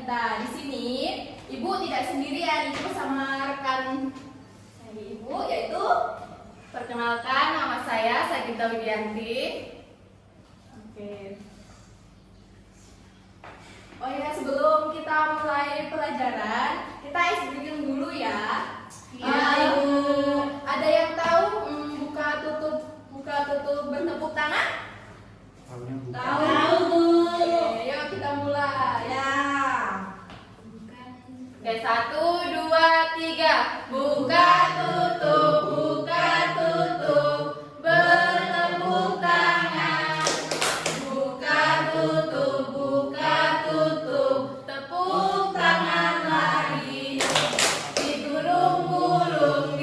kita. Di sini Ibu tidak sendirian, Ibu sama rekan Ibu, yaitu perkenalkan nama saya Sagita Widianti. Oke. Oh ya, sebelum kita mulai pelajaran, kita icebreaking dulu ya. Ibu, ada yang tahu buka tutup bertepuk tangan? Tahu, Bu. Oke, yuk kita mulai. Ya. Oke, 1, 2, 3. Buka tutup bertepuk tangan. Buka tutup tepuk tangan lagi. Digulung-gulung,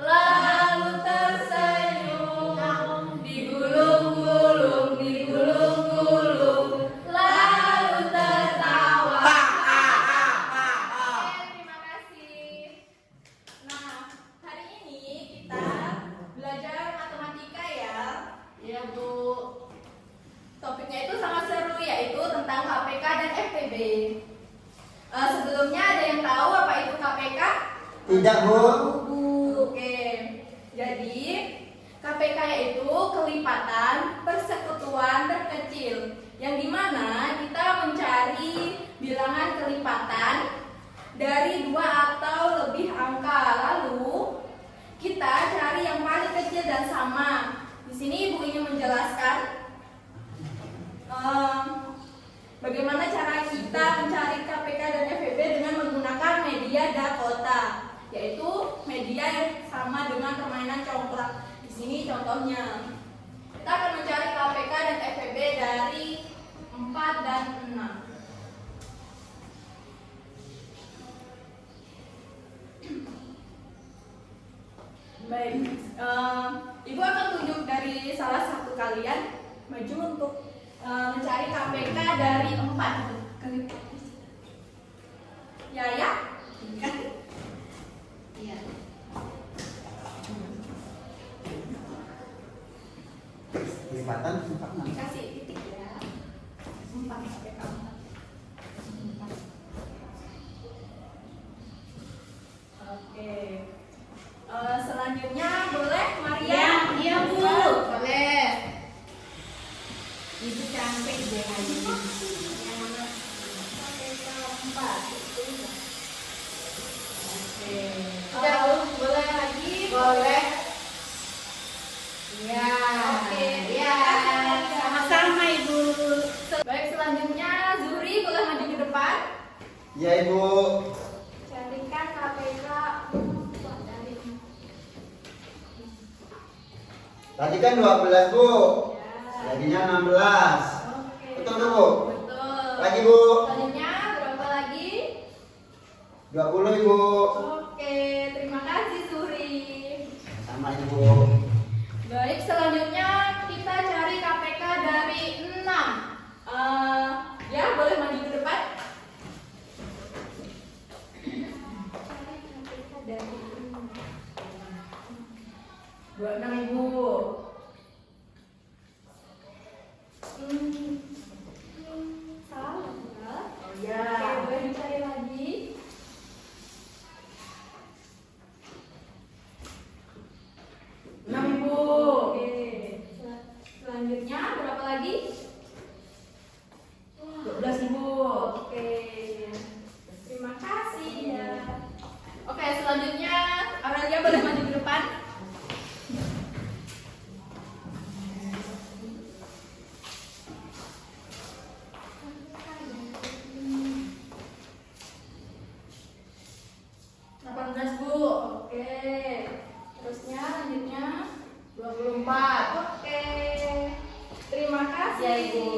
lalu tersenyum. Digulung-gulung, lalu tertawa. Terima kasih. Nah, hari ini kita belajar matematika ya. Iya, Bu. Topiknya itu sangat seru, yaitu tentang KPK dan FPB. Sebelumnya ada yang tahu apa itu KPK? Tidak, Bu. Oke. Jadi KPK yaitu kelipatan persekutuan terkecil, yang dimana kita mencari bilangan kelipatan dari 2 atau lebih angka. Lalu kita cari yang paling kecil dan sama. Di sini Ibu ingin menjelaskan bagaimana cara kita mencari KPK dan FPB dengan menggunakan media Dakota, yaitu media yang sama dengan permainan congklak. Di sini contohnya, kita akan mencari KPK dan FPB dari 4 dan 6. Baik, Ibu akan tunjuk dari salah satu kalian maju untuk mencari KPK dari 4. Ya. Iya. Kelipatan 4. Kasih titik ya. 4 KPK 4. Oke. Selanjutnya boleh Maria? Iya, Bu. Boleh. Ibu cantik deh hari ini. Yang mana? KPK 4. Oke. Boleh lagi? Boleh. Iya. Oke. Iya. Sama-sama, Ibu. Baik, selanjutnya Zuri boleh maju ke depan. Ya, Ibu. Carikan KPK dari Tadi kan 12, Bu. ya. Jadinya 16. Oke. Betul, Bu? Betul. Lagi, Bu. Selanjutnya berapa lagi? 20, Ibu. Oke, terima kasih Zuri. Sama, Ibu. Baik, selanjutnya kita cari KPK dari 6. Ya, boleh maju ke depan. Cari KPK dari 6. 26, Ibu. Salah. Oh ya. Oke, boleh dicari lagi. Ibu. Oke. Selanjutnya berapa lagi? 12, Ibu. Oke. Terima kasih ya. Oke, selanjutnya Aurelia boleh maju ke depan. Bu. Oke. Terusnya lanjutnya 24. Oke. Terima kasih. Ya, Ibu.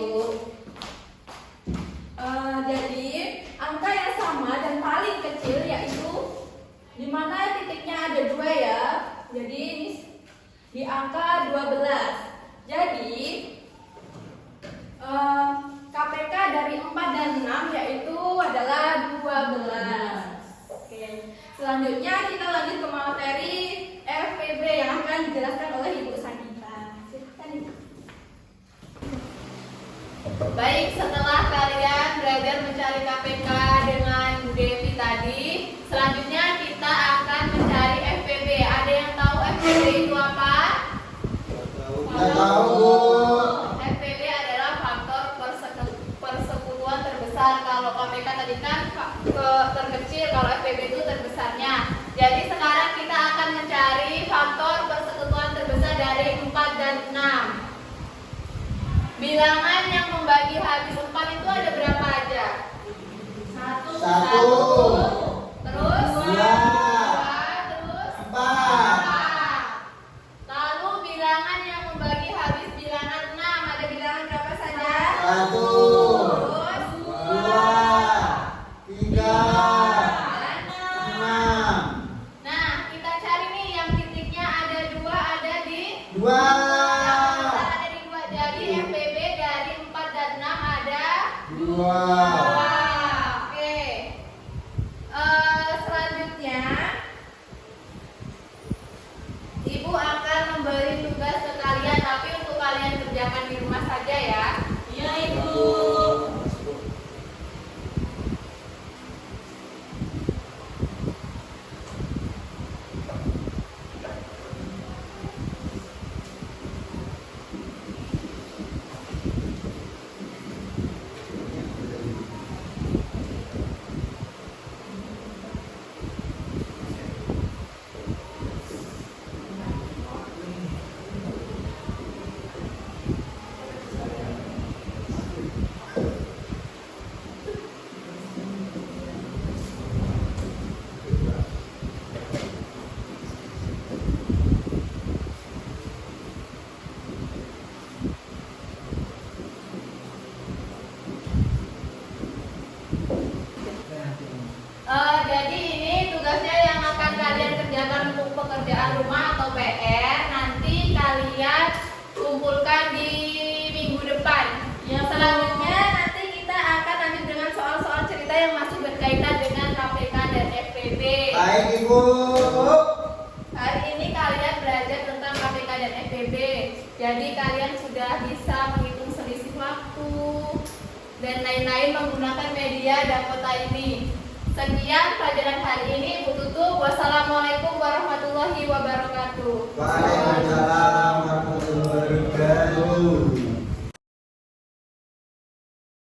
Jadi angka yang sama dan paling kecil yaitu di mana titiknya ada 2 ya. Jadi ini di angka 12. Jadi KPK dari 4 dan 6 yaitu adalah 12. Oke. Selanjutnya kita lanjut ke materi FPB yang akan dijelaskan oleh Ibu Sagita. Silakan Ibu. Baik, setelah kalian terbesar. Kalau KPK tadi kan terkecil, kalau FPB itu terbesarnya. Jadi sekarang kita akan mencari faktor persekutuan terbesar dari 4 dan 6. Bilangan yang membagi habis 4 itu ada berapa aja? Satu. Terus? Dua. Terus? 4. Lalu bilangan yang membagi habis bilangan 6 ada bilangan berapa saja? 1, Terus? 2, 3, 6. Nah, kita cari nih yang titiknya ada 2 ada di 2. ada di 2. Jadi FPB dari 4 dan 6 ada 2. Oke. Selanjutnya Ibu akan memberi tugas ke kalian, tapi untuk kalian kerjakan di rumah saja ya. Iya, Ibu. Jadi ini tugasnya yang akan kalian kerjakan untuk pekerjaan rumah atau PR. Nanti kalian kumpulkan di minggu depan. Yang selanjutnya nanti kita akan lanjut dengan soal-soal cerita yang masih berkaitan dengan KPK dan FPB. Baik, Ibu. Hari ini kalian belajar tentang KPK dan FPB. Jadi kalian sudah bisa menghitung selisih waktu dan lain-lain menggunakan media Dakota ini. Sekian pelajaran hari ini, Ibu tutup. Wassalamualaikum warahmatullahi wabarakatuh. Waalaikumsalam warahmatullahi wabarakatuh.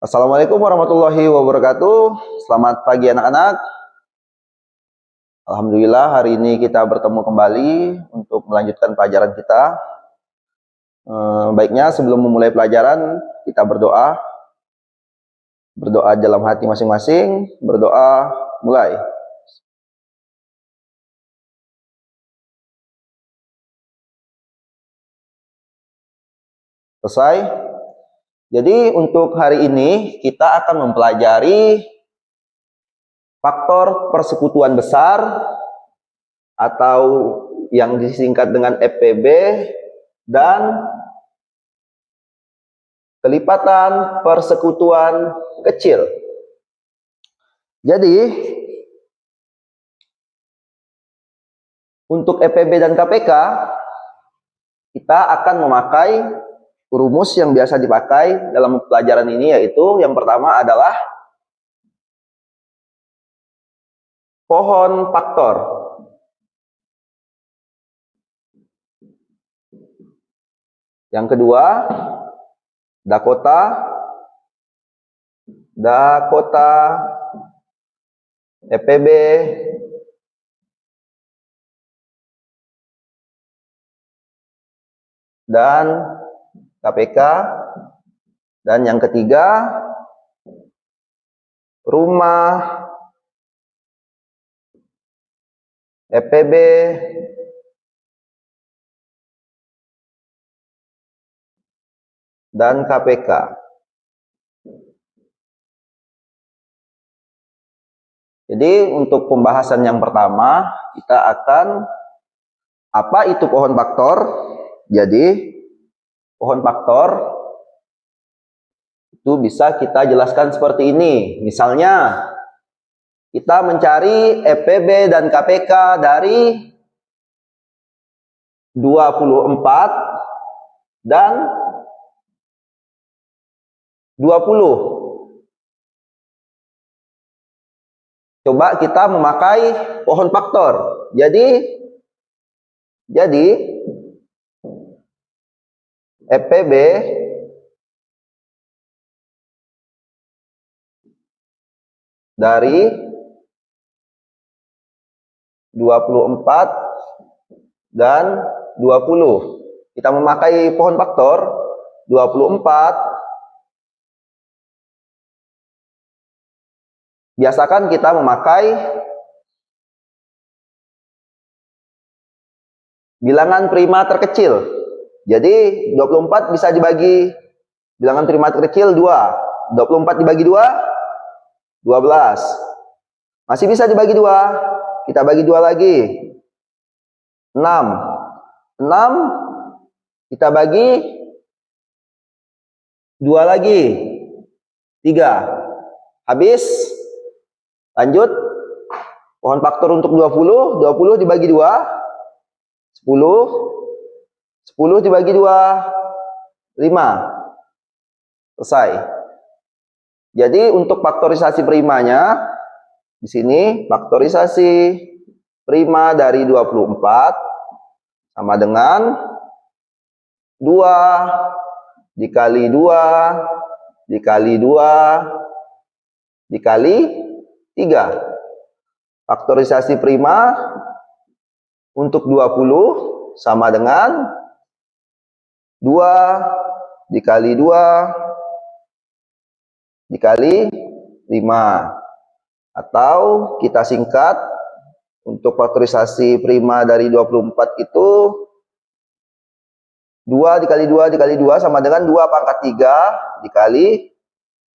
Assalamualaikum warahmatullahi wabarakatuh. Selamat pagi anak-anak. Alhamdulillah hari ini kita bertemu kembali untuk melanjutkan pelajaran kita. Baiknya sebelum memulai pelajaran kita berdoa. Berdoa dalam hati masing-masing. Berdoa mulai. Selesai. Jadi untuk hari ini kita akan mempelajari faktor persekutuan besar atau yang disingkat dengan FPB dan kelipatan persekutuan kecil. Jadi untuk FPB dan KPK kita akan memakai rumus yang biasa dipakai dalam pelajaran ini, yaitu yang pertama adalah pohon faktor. Yang kedua, Dakota, FPB, dan KPK. Dan yang ketiga, rumah, FPB, dan KPK. Jadi untuk pembahasan yang pertama kita akan apa itu pohon faktor. Jadi pohon faktor itu bisa kita jelaskan seperti ini. Misalnya kita mencari FPB dan KPK dari 24 dan 20. Coba kita memakai pohon faktor. Jadi FPB dari 24 dan 20. Kita memakai pohon faktor 24. Biasakan kita memakai bilangan prima terkecil. Jadi 24 bisa dibagi bilangan prima terkecil 2. 24 dibagi 2, 12. Masih bisa dibagi 2. Kita bagi 2 lagi. 6. 6 kita bagi 2 lagi. 3. Habis. Lanjut. Pohon faktor untuk 20. 20 dibagi 2. 10. 10 dibagi 2. 5. Selesai. Jadi untuk faktorisasi primanya di sini faktorisasi prima dari 24 sama dengan 2 dikali 2 dikali 2 dikali 3. Faktorisasi prima untuk 20 sama dengan 2 dikali 2 dikali 5. Atau kita singkat, untuk faktorisasi prima dari 24 itu 2 dikali 2 dikali 2 sama dengan 2 pangkat 3 dikali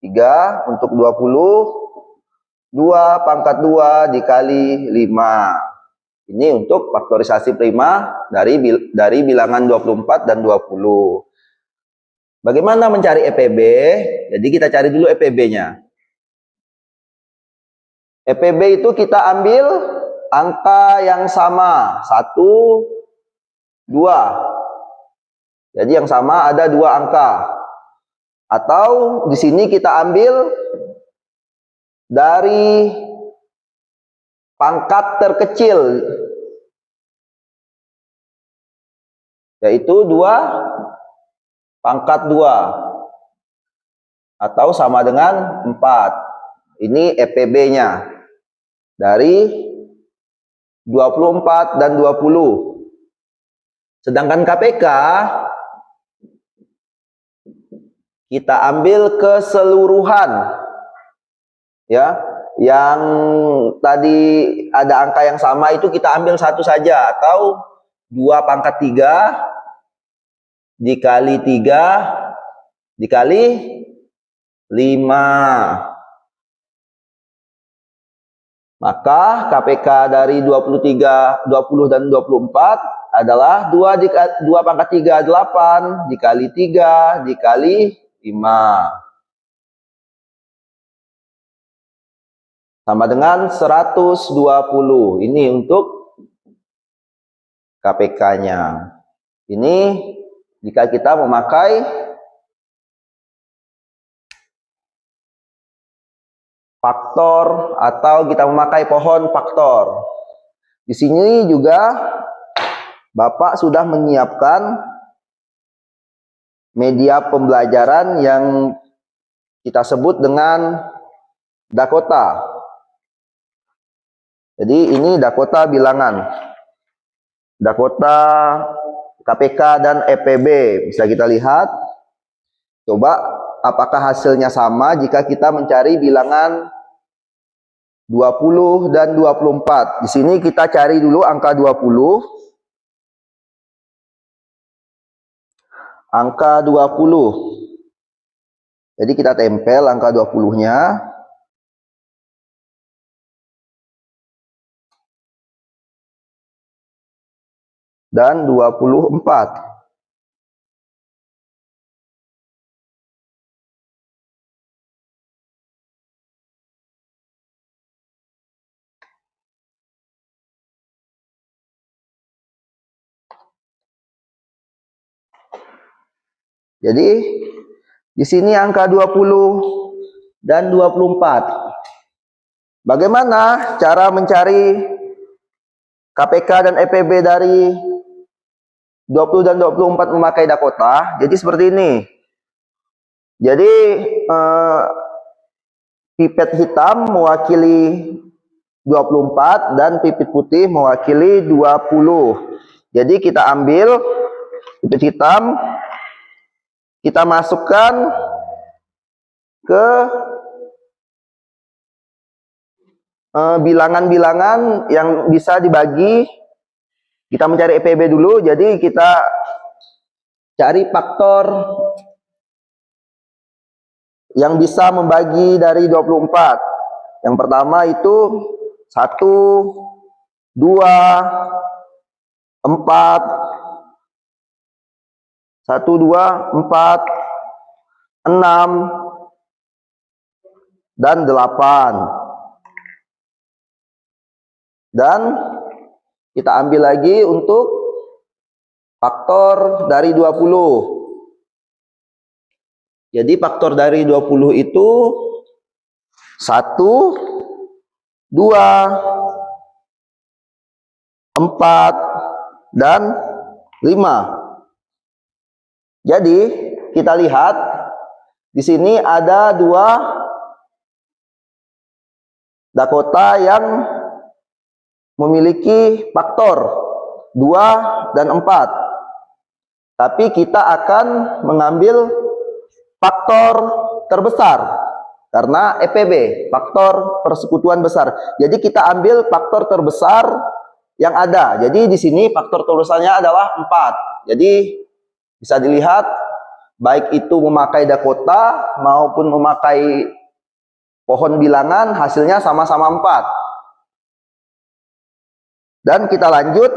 3. Untuk 20, 2 pangkat 2 dikali 5. Ini untuk faktorisasi prima dari bilangan 24 dan 20. Bagaimana mencari EPB? Jadi kita cari dulu EPB-nya. EPB itu kita ambil angka yang sama, 1, 2. Jadi yang sama ada 2 angka. Atau di sini kita ambil dari pangkat terkecil, yaitu 2 pangkat 2. Atau sama dengan 4. Ini EPB-nya dari 24 dan 20. Sedangkan KPK kita ambil keseluruhan. Ya, yang tadi ada angka yang sama itu kita ambil satu saja, atau 2 pangkat 3 dikali 3 dikali 5. Maka KPK dari 23, 20 dan 24 adalah 2 pangkat 3, 8 dikali 3 dikali 5. Sama dengan 120. Ini untuk KPK-nya. Ini jika kita memakai faktor atau kita memakai pohon faktor. Di sini juga Bapak sudah menyiapkan media pembelajaran yang kita sebut dengan Dakota. Jadi ini Dakota bilangan. Dakota KPK dan EPB. Bisa kita lihat. Coba apakah hasilnya sama jika kita mencari bilangan 20 dan 24. Di sini kita cari dulu angka 20. Angka 20. Jadi kita tempel angka 20-nya. Dan 24. Jadi di sini angka 20 dan 24. Bagaimana cara mencari KPK dan EPB dari 20 dan 24 memakai Dakota? Jadi seperti ini. Jadi pipet hitam mewakili 24 dan pipet putih mewakili 20. Jadi kita ambil pipet hitam, kita masukkan ke bilangan-bilangan yang bisa dibagi. Kita mencari EPB dulu, jadi kita cari faktor yang bisa membagi dari 24. Yang pertama itu 1, 2, 4, 1, 2, 4, 6, dan 8. Dan kita ambil lagi untuk faktor dari 20. Jadi faktor dari 20 itu 1, 2, 4, dan 5. Jadi kita lihat di sini ada 2 Dakota yang memiliki faktor 2 dan 4. Tapi kita akan mengambil faktor terbesar karena EPB, faktor persekutuan besar. Jadi kita ambil faktor terbesar yang ada. Jadi di sini faktor terbesarnya adalah 4. Jadi bisa dilihat baik itu memakai Dakota maupun memakai pohon bilangan, hasilnya sama-sama 4. Dan kita lanjut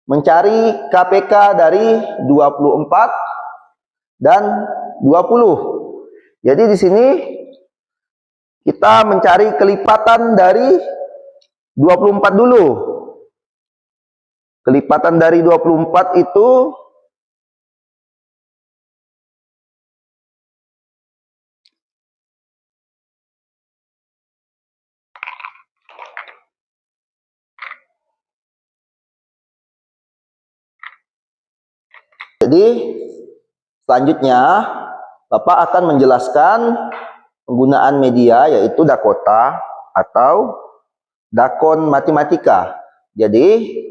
mencari KPK dari 24 dan 20. Jadi di sini kita mencari kelipatan dari 24 dulu. Kelipatan dari 24 itu jadi selanjutnya Bapak akan menjelaskan penggunaan media yaitu Dakota atau Dakon Matematika. Jadi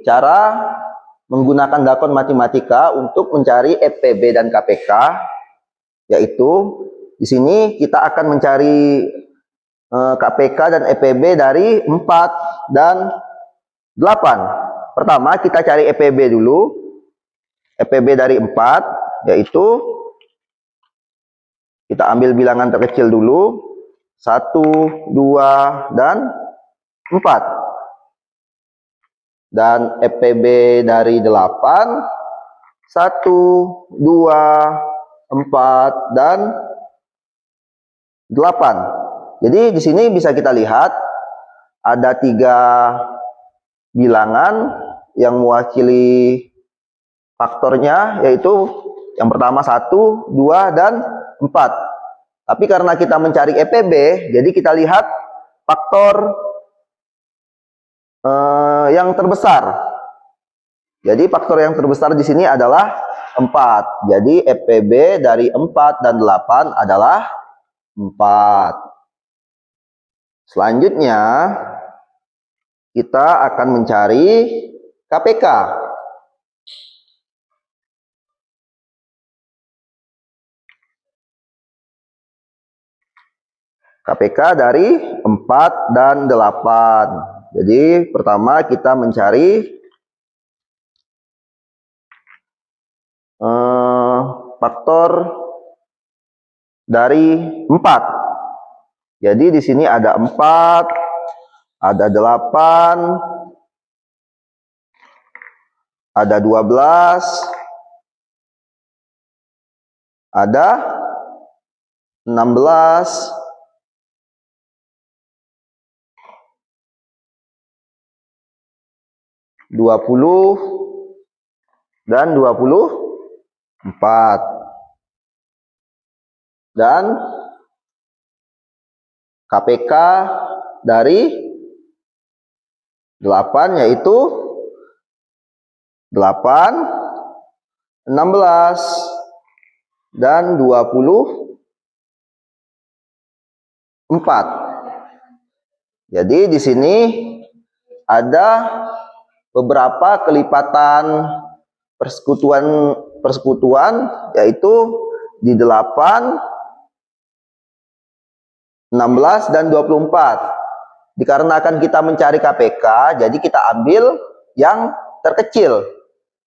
cara menggunakan Dakon Matematika untuk mencari EPB dan KPK yaitu di sini kita akan mencari KPK dan EPB dari 4 dan 8. Pertama kita cari EPB dulu. EPB dari 4 yaitu kita ambil bilangan terkecil dulu 1, 2, dan 4. Dan EPB dari 8 1, 2, 4, dan 8. Jadi di sini bisa kita lihat ada 3 bilangan yang mewakili faktornya, yaitu yang pertama 1, 2, dan 4. Tapi karena kita mencari EPB, jadi kita lihat faktor yang terbesar. Jadi faktor yang terbesar di sini adalah 4. Jadi EPB dari 4 dan 8 adalah 4. Selanjutnya kita akan mencari KPK. KPK dari 4 dan 8. Jadi pertama kita mencari faktor dari 4. Jadi di sini ada 4, ada 8, ada 12, ada 16, (20) dan 24. Dan KPK dari 8 yaitu 8, 16, dan 24. Jadi di sini ada beberapa kelipatan persekutuan yaitu di 8, 16 dan 24. Dikarenakan kita mencari KPK, jadi kita ambil yang terkecil.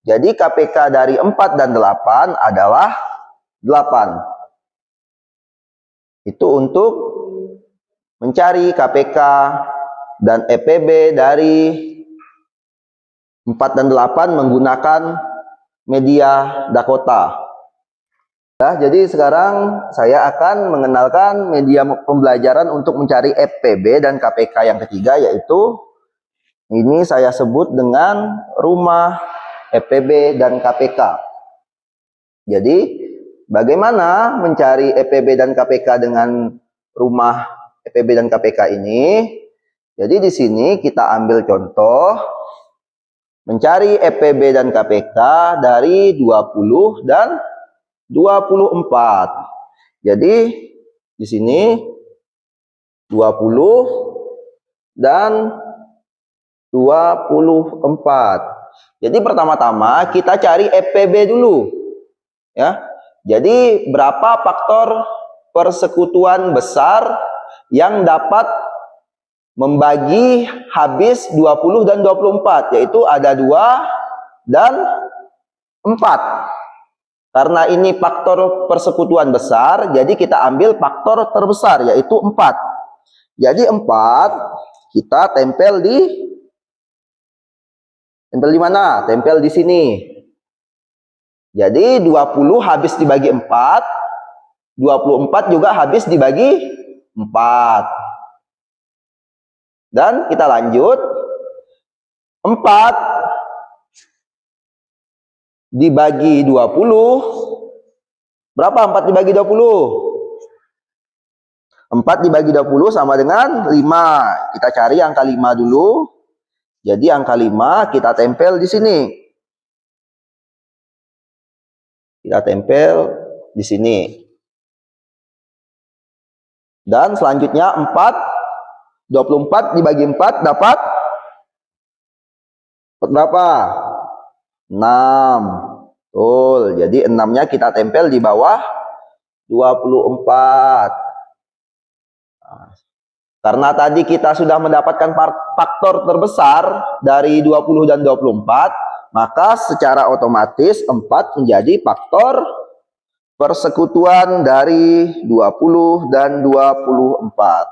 Jadi KPK dari 4 dan 8 adalah 8. Itu untuk mencari KPK dan EPB dari 4 dan 8 menggunakan media Dakota. Nah, jadi sekarang saya akan mengenalkan media pembelajaran untuk mencari EPB dan KPK yang ketiga, yaitu ini saya sebut dengan rumah EPB dan KPK. Jadi bagaimana mencari EPB dan KPK dengan rumah EPB dan KPK ini? Jadi di sini kita ambil contoh mencari EPB dan KPK dari 20 dan 24. Jadi di sini 20 dan 24. Jadi pertama-tama kita cari EPB dulu. Ya. Jadi berapa faktor persekutuan besar yang dapat membagi habis 20 dan 24, yaitu ada 2 dan 4. Karena ini faktor persekutuan besar, jadi kita ambil faktor terbesar, yaitu 4. Jadi 4 kita tempel di mana? Tempel di sini. Jadi 20 habis dibagi 4, 24 juga habis dibagi 4. Dan kita lanjut. 4 dibagi 20. Berapa 4 dibagi 20? 4 dibagi 20 sama dengan 5. Kita cari angka 5 dulu. Jadi angka 5 kita tempel di sini. Kita tempel di sini. Dan selanjutnya 24 dibagi 4 dapat berapa? 6. Betul. Jadi 6-nya kita tempel di bawah 24. Nah, karena tadi kita sudah mendapatkan faktor terbesar dari 20 dan 24, maka secara otomatis 4 menjadi faktor persekutuan dari 20 dan 24.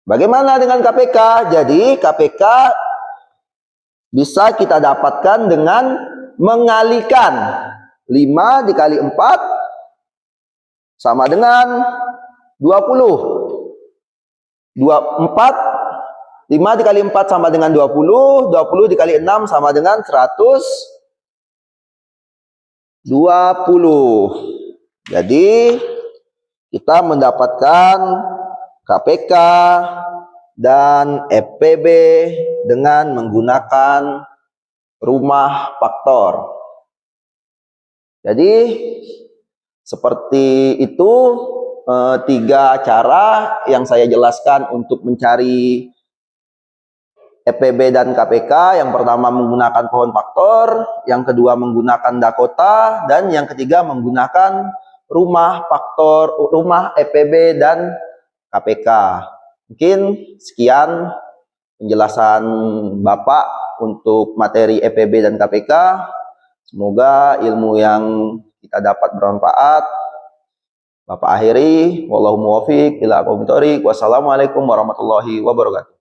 Bagaimana dengan KPK? Jadi KPK bisa kita dapatkan dengan mengalikan 5 dikali 4 sama dengan 20. 5 dikali 4 sama dengan 20. 20 dikali 6 sama dengan 120. Jadi kita mendapatkan KPK dan EPB dengan menggunakan rumah faktor. Jadi seperti itu 3 cara yang saya jelaskan untuk mencari EPB dan KPK. Yang pertama menggunakan pohon faktor, yang kedua menggunakan Dakota, dan yang ketiga menggunakan rumah faktor, rumah EPB dan KPK. Mungkin sekian penjelasan Bapak untuk materi EPB dan KPK. Semoga ilmu yang kita dapat bermanfaat. Bapak akhiri, wallahu muwaffiq ila aqwamit thoriq. Wassalamualaikum warahmatullahi wabarakatuh.